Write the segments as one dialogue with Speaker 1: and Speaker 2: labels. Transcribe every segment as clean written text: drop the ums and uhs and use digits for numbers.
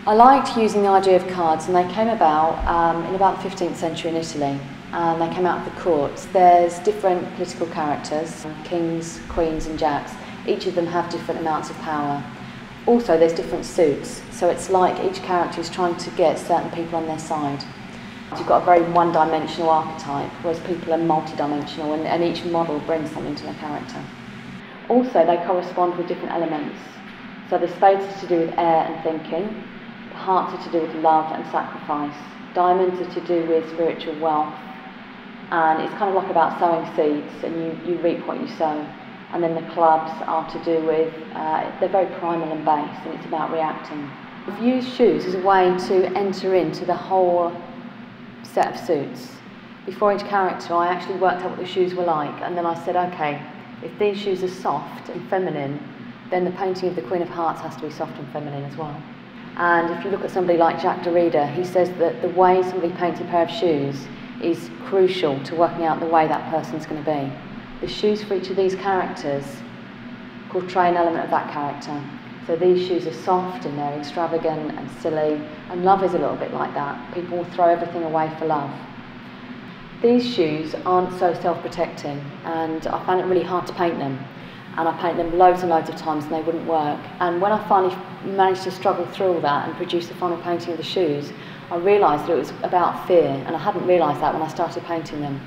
Speaker 1: I liked using the idea of cards, and they came about in about the 15th century in Italy, and they came out of the courts. There's different political characters, kings, queens and jacks. Each of them have different amounts of power. Also, there's different suits, so it's like each character is trying to get certain people on their side. You've got a very one-dimensional archetype, whereas people are multi-dimensional, and each model brings something to their character. Also, they correspond with different elements. So the spades are to do with air and thinking, the hearts are to do with love and sacrifice, diamonds are to do with spiritual wealth, and it's kind of like about sowing seeds, and you reap what you sow. And then the clubs are to do with, they're very primal and base, and it's about reacting. I've used shoes as a way to enter into the whole set of suits. Before each character, I actually worked out what the shoes were like, and then I said, okay, if these shoes are soft and feminine, then the painting of the Queen of Hearts has to be soft and feminine as well. And if you look at somebody like Jacques Derrida, he says that the way somebody paints a pair of shoes is crucial to working out the way that person's going to be. The shoes for each of these characters portray an element of that character. So these shoes are soft and they're extravagant and silly, and love is a little bit like that. People will throw everything away for love. These shoes aren't so self-protecting, and I found it really hard to paint them. And I painted them loads and loads of times and they wouldn't work. And when I finally managed to struggle through all that and produce the final painting of the shoes, I realised that it was about fear, and I hadn't realised that when I started painting them.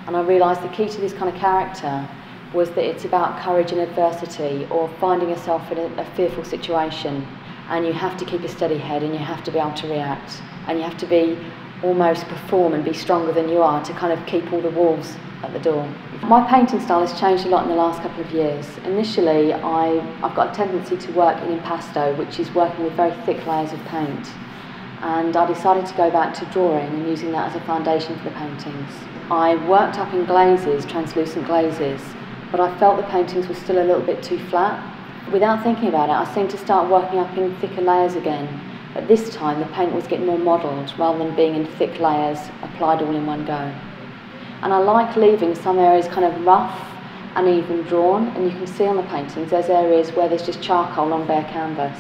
Speaker 1: And I realised the key to this kind of character was that it's about courage in adversity, or finding yourself in a fearful situation, and you have to keep a steady head and you have to be able to react, and you have to be almost perform and be stronger than you are to kind of keep all the wolves at the door. My painting style has changed a lot in the last couple of years. Initially, I've got a tendency to work in impasto, which is working with very thick layers of paint, and I decided to go back to drawing and using that as a foundation for the paintings. I worked up in glazes, translucent glazes, but I felt the paintings were still a little bit too flat. Without thinking about it, I seemed to start working up in thicker layers again. But this time the paint was getting more modelled rather than being in thick layers applied all in one go. And I like leaving some areas kind of rough and even drawn, and you can see on the paintings there's areas where there's just charcoal on bare canvas,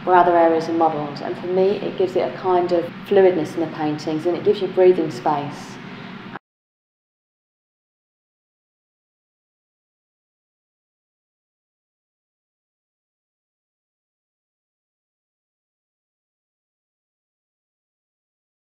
Speaker 1: where other areas are modelled. And for me it gives it a kind of fluidness in the paintings, and it gives you breathing space.